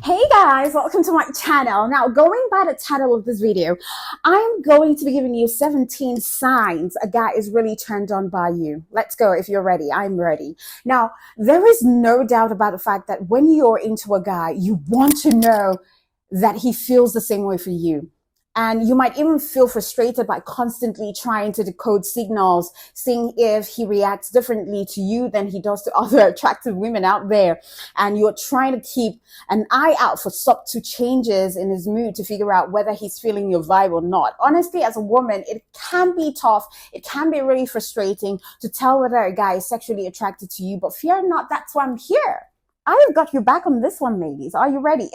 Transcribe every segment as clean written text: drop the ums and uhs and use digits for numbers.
Hey guys, welcome to my channel. Now, going by the title of this video, I'm going to be giving you 17 signs a guy is really turned on by you. Let's go. If you're ready, I'm ready. Now, there is no doubt about the fact that when you're into a guy, you want to know that he feels the same way for you. And you might even feel frustrated by constantly trying to decode signals, seeing if he reacts differently to you than he does to other attractive women out there. And you're trying to keep an eye out for subtle changes in his mood to figure out whether he's feeling your vibe or not. Honestly, as a woman, it can be tough. It can be really frustrating to tell whether a guy is sexually attracted to you, but fear not, that's why I'm here. I've got your back on this one, ladies. Are you ready?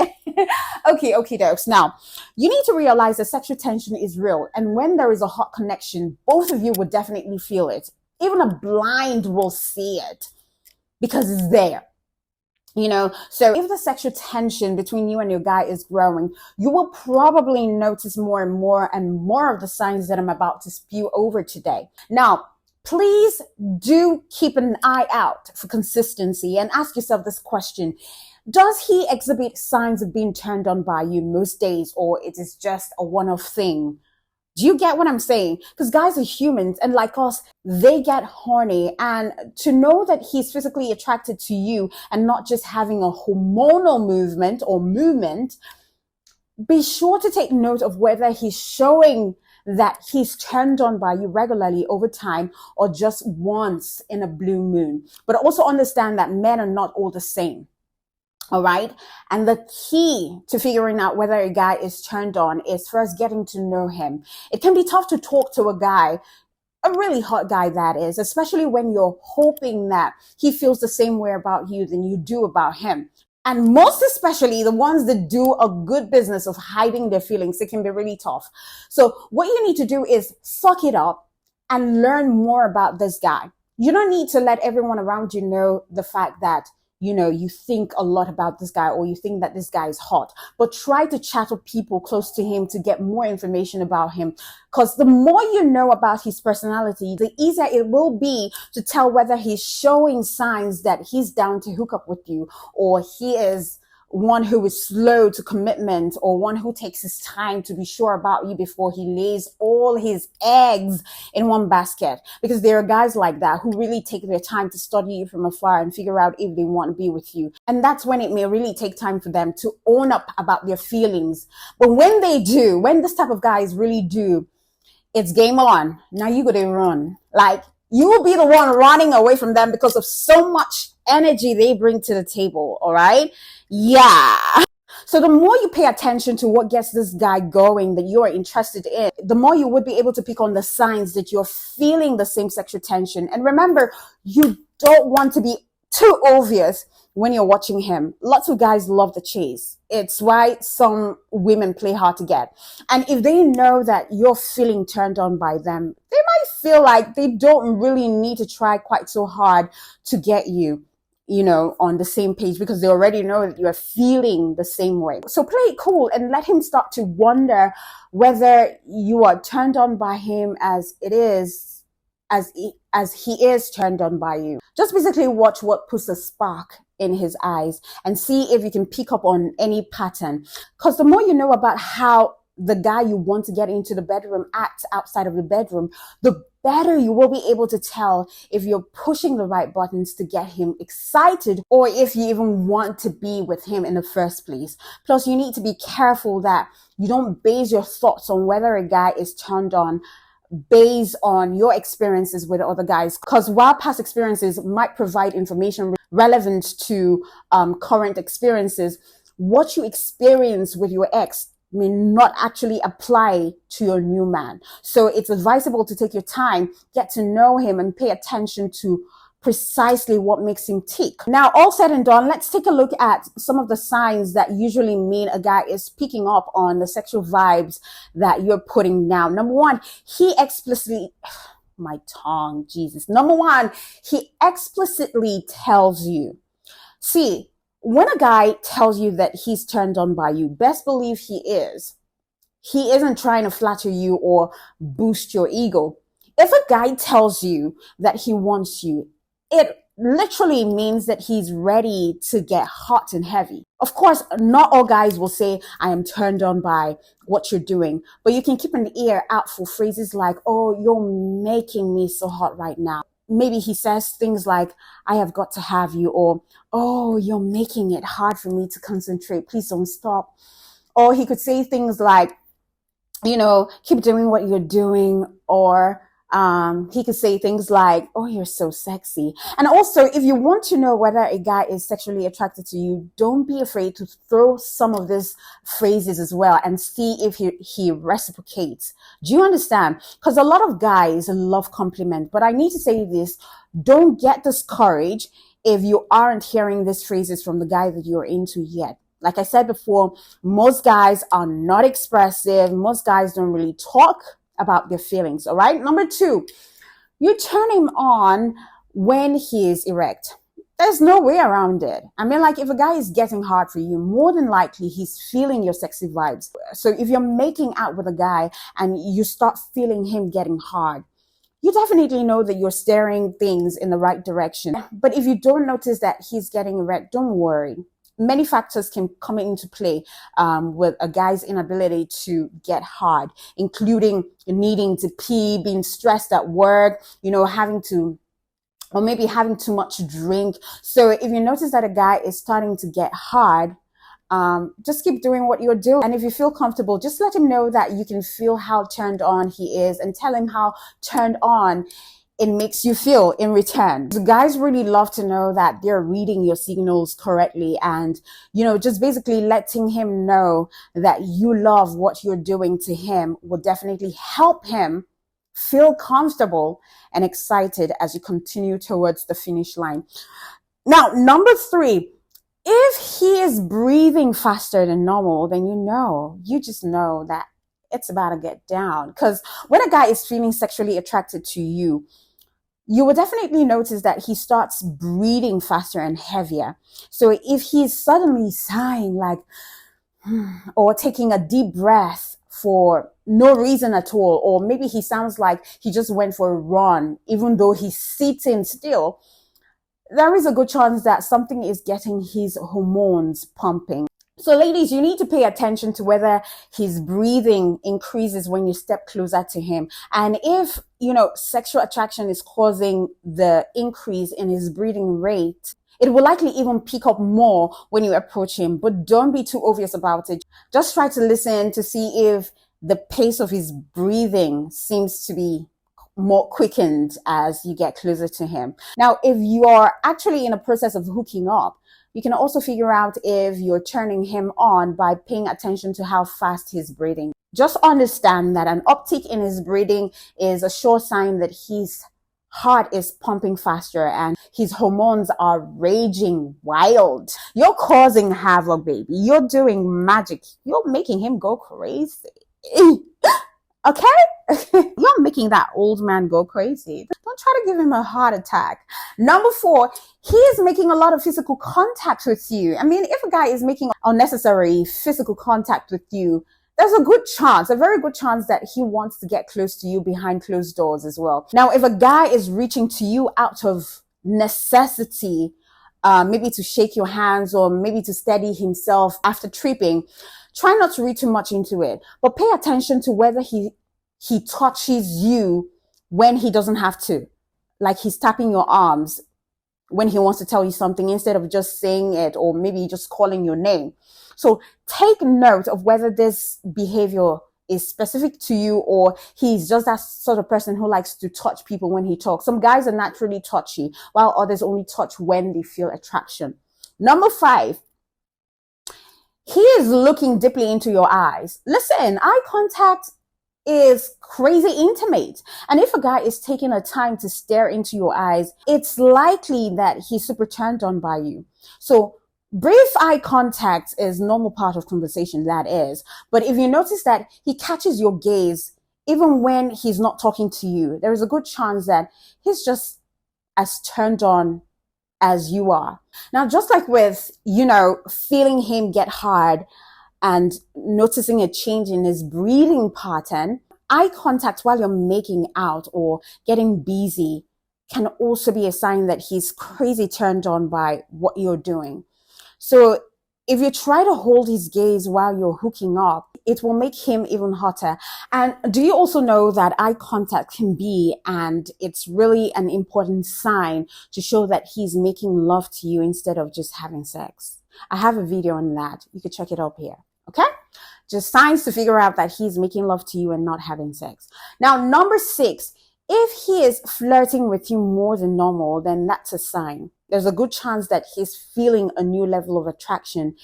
Okay, dokes. Now, you need to realize that sexual tension is real. And when there is a hot connection, both of you will definitely feel it. Even a blind will see it because it's there. So if the sexual tension between you and your guy is growing, you will probably notice more and more of the signs that I'm about to spew over today. Now, please do keep an eye out for consistency and ask yourself this question. Does he exhibit signs of being turned on by you most days, or it is just a one-off thing? Do you get what I'm saying? Because guys are humans, and like us, they get horny. And to know that he's physically attracted to you and not just having a hormonal movement, be sure to take note of whether he's showing that he's turned on by you regularly over time or just once in a blue moon. But also understand that men are not all the same. All right. And the key to figuring out whether a guy is turned on is first getting to know him. It can be tough to talk to a guy, a really hot guy that is, especially when you're hoping that he feels the same way about you than you do about him. And most especially the ones that do a good business of hiding their feelings, it can be really tough. So what you need to do is suck it up and learn more about this guy. You don't need to let everyone around you know the fact that you think a lot about this guy or you think that this guy is hot, but try to chat with people close to him to get more information about him. Because the more you know about his personality, the easier it will be to tell whether he's showing signs that he's down to hook up with you, or he is one who is slow to commitment, or one who takes his time to be sure about you before he lays all his eggs in one basket. Because there are guys like that who really take their time to study you from afar and figure out if they want to be with you. And that's when it may really take time for them to own up about their feelings. But when they do, when this type of guys really do, it's game on. Now you gotta run. Like, you will be the one running away from them because of so much energy they bring to the table. All right. Yeah. So the more you pay attention to what gets this guy going that you're interested in, the more you would be able to pick on the signs that you're feeling the same sexual tension. And remember, you don't want to be too obvious when you're watching him. Lots of guys love the chase. It's why some women play hard to get. And if they know that you're feeling turned on by them, they might feel like they don't really need to try quite so hard to get you on the same page, because they already know that you're feeling the same way. So play it cool and let him start to wonder whether you are turned on by him as he is turned on by you. Just basically watch what puts a spark in his eyes and see if you can pick up on any pattern. Because the more you know about how the guy you want to get into the bedroom acts outside of the bedroom, the better you will be able to tell if you're pushing the right buttons to get him excited, or if you even want to be with him in the first place. Plus, you need to be careful that you don't base your thoughts on whether a guy is turned on based on your experiences with other guys. Because while past experiences might provide information relevant to current experiences, what you experience with your ex may not actually apply to your new man. So it's advisable to take your time, get to know him, and pay attention to precisely what makes him tick. Now, all said and done, let's take a look at some of the signs that usually mean a guy is picking up on the sexual vibes that you're putting down. Number one, he explicitly tells you. See, when a guy tells you that he's turned on by you, best believe he is. He isn't trying to flatter you or boost your ego. If a guy tells you that he wants you, it literally means that he's ready to get hot and heavy. Of course, not all guys will say, I am turned on by what you're doing, but you can keep an ear out for phrases like, oh, you're making me so hot right now. Maybe he says things like, I have got to have you, or, oh, you're making it hard for me to concentrate. Please don't stop. Or he could say things like, keep doing what you're doing, or he could say things like, oh, you're so sexy. And also, if you want to know whether a guy is sexually attracted to you, don't be afraid to throw some of these phrases as well and see if he reciprocates. Do you understand? Because a lot of guys love compliment, but I need to say this, don't get discouraged if you aren't hearing these phrases from the guy that you're into yet. Like I said before, most guys are not expressive. Most guys don't really talk about their feelings. All right. Number 2, you turn him on when he is erect. There's no way around it. I mean, like if a guy is getting hard for you, more than likely he's feeling your sexy vibes. So if you're making out with a guy and you start feeling him getting hard, you definitely know that you're steering things in the right direction. But if you don't notice that he's getting erect, don't worry. Many factors can come into play with a guy's inability to get hard, including needing to pee, being stressed at work, having too much drink. So if you notice that a guy is starting to get hard, just keep doing what you're doing. And if you feel comfortable, just let him know that you can feel how turned on he is, and tell him how turned on it makes you feel in return. So guys really love to know that they're reading your signals correctly, and, just basically letting him know that you love what you're doing to him will definitely help him feel comfortable and excited as you continue towards the finish line. Now, number 3, if he is breathing faster than normal, then you just know that it's about to get down. Because when a guy is feeling sexually attracted to you, you will definitely notice that he starts breathing faster and heavier. So if he's suddenly sighing like, or taking a deep breath for no reason at all, or maybe he sounds like he just went for a run, even though he's sitting still, there is a good chance that something is getting his hormones pumping. So ladies, you need to pay attention to whether his breathing increases when you step closer to him. And if, sexual attraction is causing the increase in his breathing rate, it will likely even pick up more when you approach him. But don't be too obvious about it. Just try to listen to see if the pace of his breathing seems to be more quickened as you get closer to him. Now, if you are actually in a process of hooking up, you can also figure out if you're turning him on by paying attention to how fast he's breathing. Just understand that an uptick in his breathing is a sure sign that his heart is pumping faster and his hormones are raging wild. You're causing havoc, baby. You're doing magic. You're making him go crazy. Okay? You're making that old man go crazy. Don't try to give him a heart attack. Number 4, he is making a lot of physical contact with you. I mean, if a guy is making unnecessary physical contact with you, there's a very good chance that he wants to get close to you behind closed doors as well. Now, if a guy is reaching to you out of necessity, maybe to shake your hands or maybe to steady himself after tripping, try not to read too much into it, but pay attention to whether he touches you when he doesn't have to. Like he's tapping your arms when he wants to tell you something instead of just saying it, or maybe just calling your name. So take note of whether this behavior is specific to you or he's just that sort of person who likes to touch people when he talks. Some guys are naturally touchy, while others only touch when they feel attraction. Number 5, he is looking deeply into your eyes. Listen, eye contact is crazy intimate. And if a guy is taking a time to stare into your eyes, it's likely that he's super turned on by you. So brief eye contact is normal part of conversation, that is. But if you notice that he catches your gaze, even when he's not talking to you, there is a good chance that he's just as turned on as you are. Now, just like with, feeling him get hard and noticing a change in his breathing pattern, eye contact while you're making out or getting busy can also be a sign that he's crazy turned on by what you're doing. So if you try to hold his gaze while you're hooking up, it will make him even hotter. And do you also know that eye contact can be, and it's really an important sign to show that he's making love to you instead of just having sex? I have a video on that. You can check it up here. Okay? Just signs to figure out that he's making love to you and not having sex. Now, number 6, if he is flirting with you more than normal, then that's a sign. There's a good chance that he's feeling a new level of attraction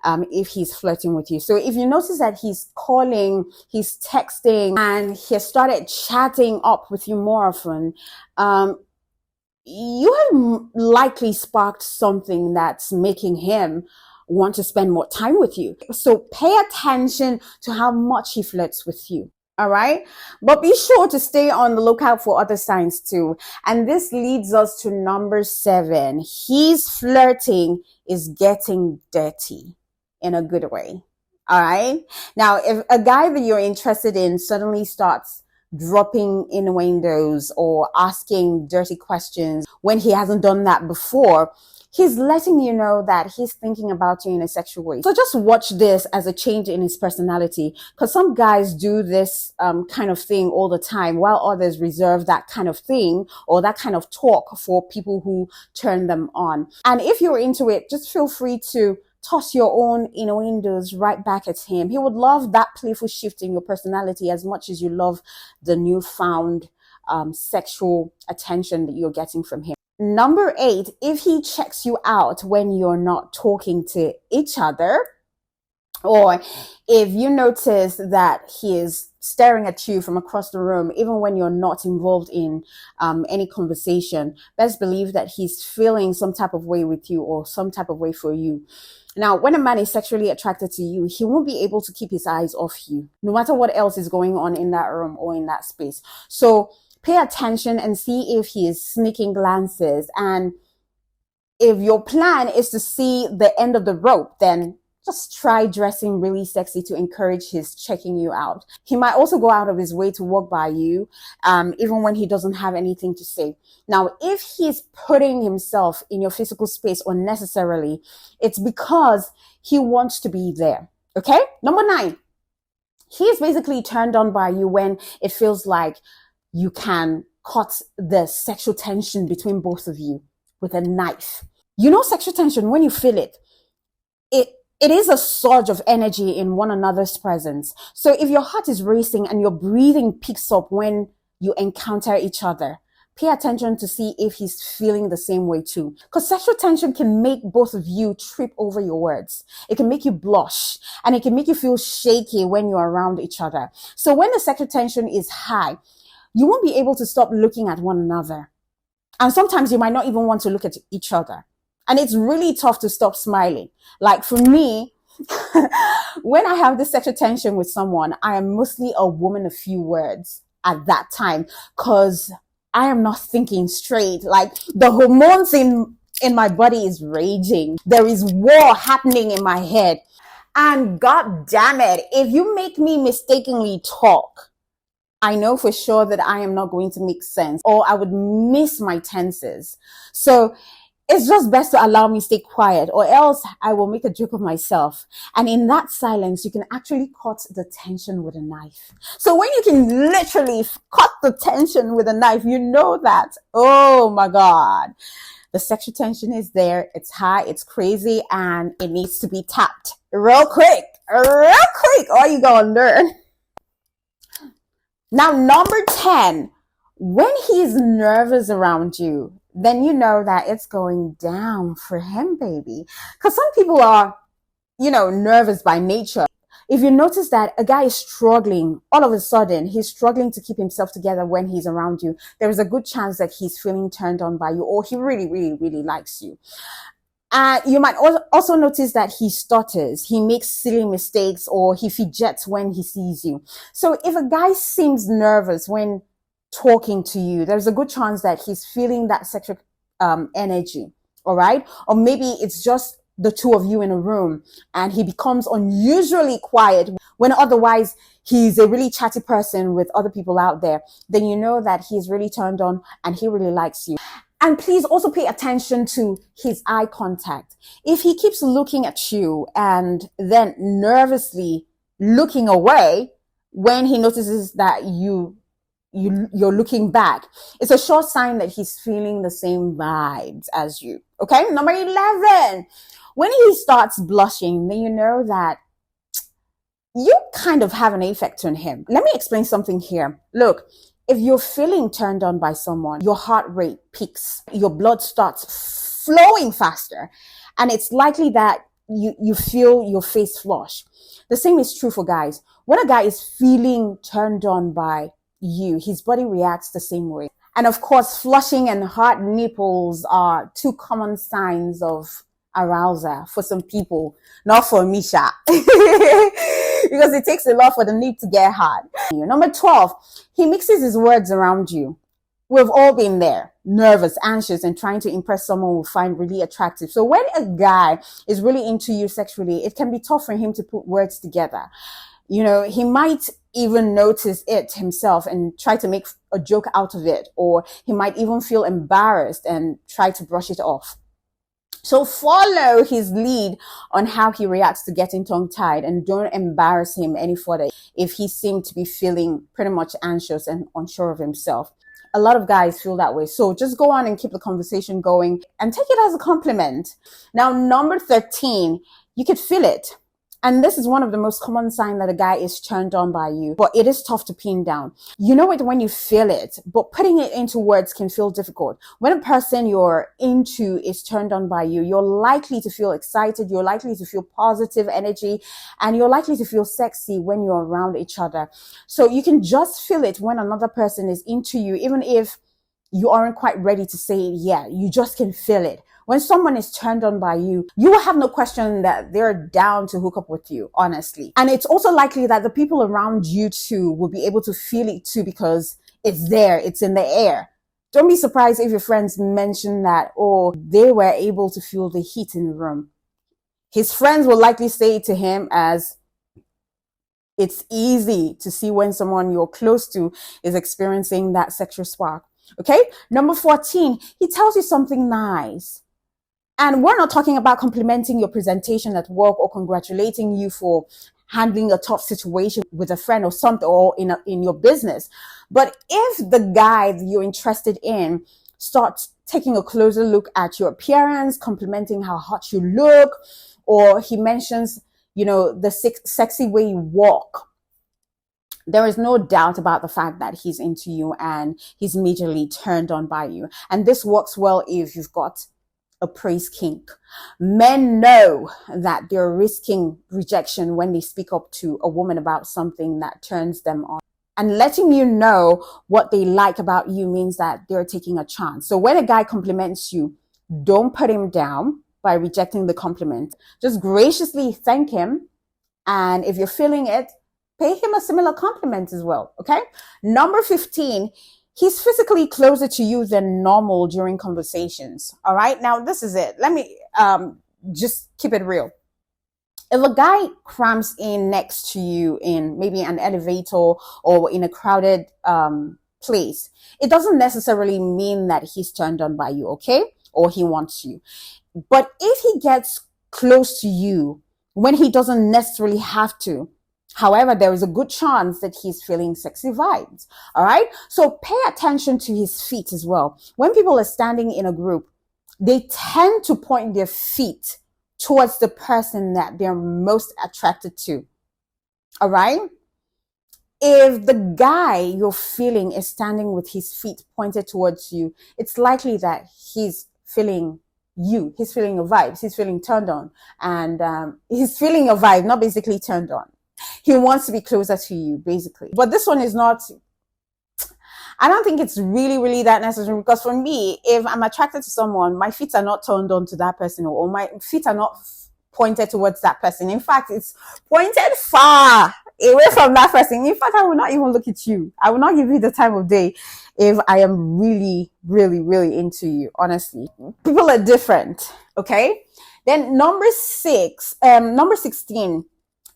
if he's flirting with you. So if you notice that he's calling, he's texting, and he has started chatting up with you more often, you have likely sparked something that's making him want to spend more time with you. So pay attention to how much he flirts with you. All right. But be sure to stay on the lookout for other signs too. And this leads us to number 7. His flirting is getting dirty in a good way. All right. Now, if a guy that you're interested in suddenly starts dropping innuendos or asking dirty questions when he hasn't done that before, he's letting you know that he's thinking about you in a sexual way. So just watch this as a change in his personality, because some guys do this kind of thing all the time, while others reserve that kind of thing or that kind of talk for people who turn them on. And if you're into it, just feel free to toss your own innuendos right back at him. He would love that playful shift in your personality as much as you love the newfound sexual attention that you're getting from him. Number 8, if he checks you out when you're not talking to each other, or if you notice that he is staring at you from across the room, even when you're not involved in any conversation, best believe that he's feeling some type of way with you or some type of way for you. Now, when a man is sexually attracted to you, he won't be able to keep his eyes off you, no matter what else is going on in that room or in that space. So pay attention and see if he is sneaking glances. And if your plan is to see the end of the rope, then just try dressing really sexy to encourage his checking you out. He might also go out of his way to walk by you, even when he doesn't have anything to say. Now, if he's putting himself in your physical space unnecessarily, it's because he wants to be there. Okay? Number 9, he is basically turned on by you when it feels like you can cut the sexual tension between both of you with a knife. You know, sexual tension, when you feel it, it is a surge of energy in one another's presence. So if your heart is racing and your breathing picks up when you encounter each other, pay attention to see if he's feeling the same way too. Because sexual tension can make both of you trip over your words. It can make you blush, and it can make you feel shaky when you're around each other. So when the sexual tension is high, you won't be able to stop looking at one another. And sometimes you might not even want to look at each other. And it's really tough to stop smiling. Like for me, when I have this sexual tension with someone, I am mostly a woman of few words at that time, because I am not thinking straight. Like the hormones in my body is raging. There is war happening in my head. And God damn it, if you make me mistakenly talk, I know for sure that I am not going to make sense, or I would miss my tenses. So it's just best to allow me stay quiet, or else I will make a joke of myself. And in that silence, you can actually cut the tension with a knife. So when you can literally cut the tension with a knife, you know that, oh my God, the sexual tension is there. It's high, it's crazy, and it needs to be tapped real quick, or you gonna learn. Now, number 10, when he's nervous around you, then you know that it's going down for him, baby. Because some people are, nervous by nature. If you notice that a guy is struggling, all of a sudden, he's struggling to keep himself together when he's around you, there is a good chance that he's feeling turned on by you, or he really, really, really likes you. You might also notice that he stutters, he makes silly mistakes, or he fidgets when he sees you. So if a guy seems nervous when talking to you, there's a good chance that he's feeling that sexual energy, all right? Or maybe it's just the two of you in a room and he becomes unusually quiet when otherwise he's a really chatty person with other people out there, then you know that he's really turned on and he really likes you. And please also pay attention to his eye contact. If he keeps looking at you and then nervously looking away when he notices that you're looking back, it's a sure sign that he's feeling the same vibes as you. Okay, number 11. When he starts blushing, then you know that you kind of have an effect on him. Let me explain something here. Look, if you're feeling turned on by someone, your heart rate peaks, your blood starts flowing faster, and it's likely that you feel your face flush. The same is true for guys. When a guy is feeling turned on by you, his body reacts the same way. And of course, flushing and hard nipples are two common signs of arousal for some people, not for Misha, because it takes a lot for the nip to get hard. Number 12, he mixes his words around you. We've all been there, nervous, anxious, and trying to impress someone we find really attractive. So when a guy is really into you sexually, it can be tough for him to put words together. He might even notice it himself and try to make a joke out of it, or he might even feel embarrassed and try to brush it off. So follow his lead on how he reacts to getting tongue-tied, and don't embarrass him any further if he seemed to be feeling pretty much anxious and unsure of himself. A lot of guys feel that way. So just go on and keep the conversation going and take it as a compliment. Now, number 13, you could feel it. And this is one of the most common signs that a guy is turned on by you, but it is tough to pin down. You know it when you feel it, but putting it into words can feel difficult. When a person you're into is turned on by you, you're likely to feel excited, you're likely to feel positive energy, and you're likely to feel sexy when you're around each other. So you can just feel it when another person is into you, even if you aren't quite ready to say it yet. You just can feel it. When someone is turned on by you, you will have no question that they're down to hook up with you, honestly. And it's also likely that the people around you too will be able to feel it too, because it's there, it's in the air. Don't be surprised if your friends mention that, they were able to feel the heat in the room. His friends will likely say to him as, it's easy to see when someone you're close to is experiencing that sexual spark. Okay? Number 14, he tells you something nice. And we're not talking about complimenting your presentation at work or congratulating you for handling a tough situation with a friend or something, or in your business. But if the guy that you're interested in starts taking a closer look at your appearance, complimenting how hot you look, or he mentions, the sexy way you walk, there is no doubt about the fact that he's into you and he's majorly turned on by you. And this works well if you've got a praise kink. Men know that they're risking rejection when they speak up to a woman about something that turns them on. And letting you know what they like about you means that they're taking a chance. So when a guy compliments you, don't put him down by rejecting the compliment. Just graciously thank him. And if you're feeling it, pay him a similar compliment as well. Okay? Number 15, he's physically closer to you than normal during conversations. All right. Now, this is it. Let me just keep it real. If a guy crams in next to you in maybe an elevator or in a crowded place, it doesn't necessarily mean that he's turned on by you, okay? Or he wants you. But if he gets close to you when he doesn't necessarily have to, however, there is a good chance that he's feeling sexy vibes. All right. So pay attention to his feet as well. When people are standing in a group, they tend to point their feet towards the person that they're most attracted to. All right. If the guy you're feeling is standing with his feet pointed towards you, it's likely that he's feeling you. He's feeling your vibes. He's feeling turned on. And he's feeling your vibe, not basically turned on. He wants to be closer to you, basically. But this one is not, I don't think it's really, really that necessary, because for me, if I'm attracted to someone, my feet are not turned on to that person, or my feet are not pointed towards that person. In fact, it's pointed far away from that person. In fact, I will not even look at you. I will not give you the time of day if I am really, really, really into you, honestly. People are different, okay? Then number 16,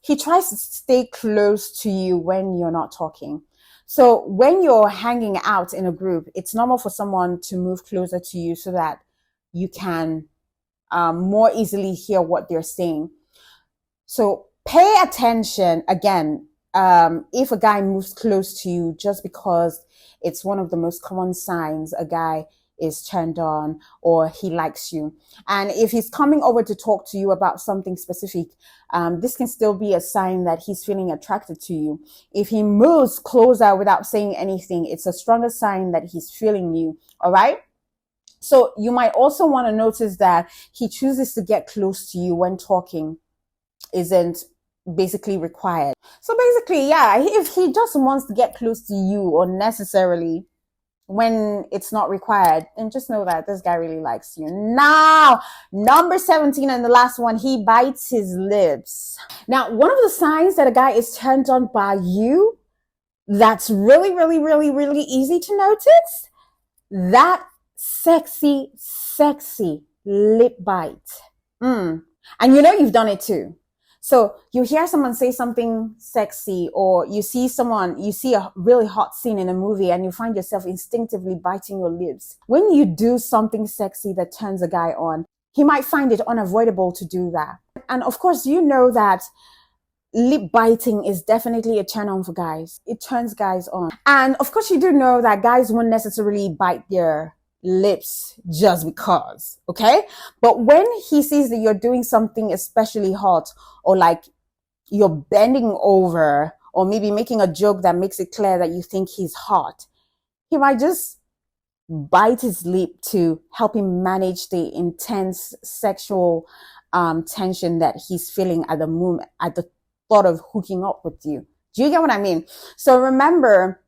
he tries to stay close to you when you're not talking. So when you're hanging out in a group, it's normal for someone to move closer to you so that you can more easily hear what they're saying. So pay attention again. If a guy moves close to you, just because it's one of the most common signs a guy is turned on or he likes you. And if he's coming over to talk to you about something specific, this can still be a sign that he's feeling attracted to you. If he moves closer without saying anything, it's a stronger sign that he's feeling you. All right. So you might also want to notice that he chooses to get close to you when talking isn't basically required. So basically, yeah, if he just wants to get close to you unnecessarily when it's not required, then just know that this guy really likes you. Now, number 17 and the last one, he bites his lips. Now, one of the signs that a guy is turned on by you, that's really, really, really, really easy to notice, that sexy lip bite. And you know you've done it too. So you hear someone say something sexy, or you see a really hot scene in a movie and you find yourself instinctively biting your lips. When you do something sexy that turns a guy on, he might find it unavoidable to do that. And of course, you know that lip biting is definitely a turn on for guys. It turns guys on. And of course, you do know that guys won't necessarily bite their lips just because, okay? But when he sees that you're doing something especially hot, or like you're bending over, or maybe making a joke that makes it clear that you think he's hot, he might just bite his lip to help him manage the intense sexual tension that he's feeling at the moment, at the thought of hooking up with you. Do you get what I mean? So remember,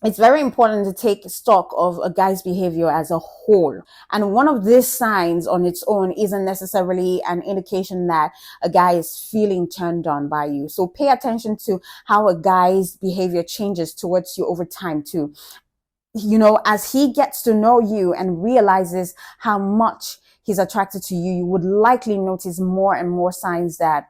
it's very important to take stock of a guy's behavior as a whole. And one of these signs on its own isn't necessarily an indication that a guy is feeling turned on by you. So pay attention to how a guy's behavior changes towards you over time too. You know, as he gets to know you and realizes how much he's attracted to you, you would likely notice more and more signs that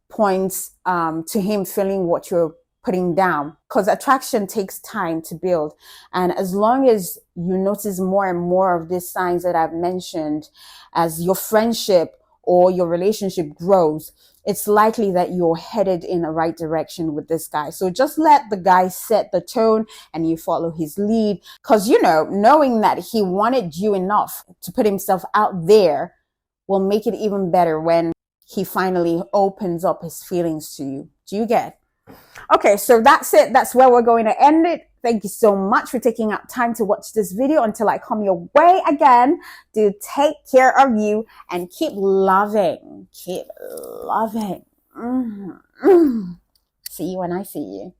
points to him feeling what you're putting down, because attraction takes time to build. And as long as you notice more and more of these signs that I've mentioned, as your friendship or your relationship grows, it's likely that you're headed in the right direction with this guy. So just let the guy set the tone and you follow his lead, because, you know, knowing that he wanted you enough to put himself out there will make it even better when he finally opens up his feelings to you. Do you get? Okay, so that's it. That's where we're going to end it. Thank you so much for taking out time to watch this video. Until I come your way again, do take care of you and keep loving. Keep loving. See you when I see you.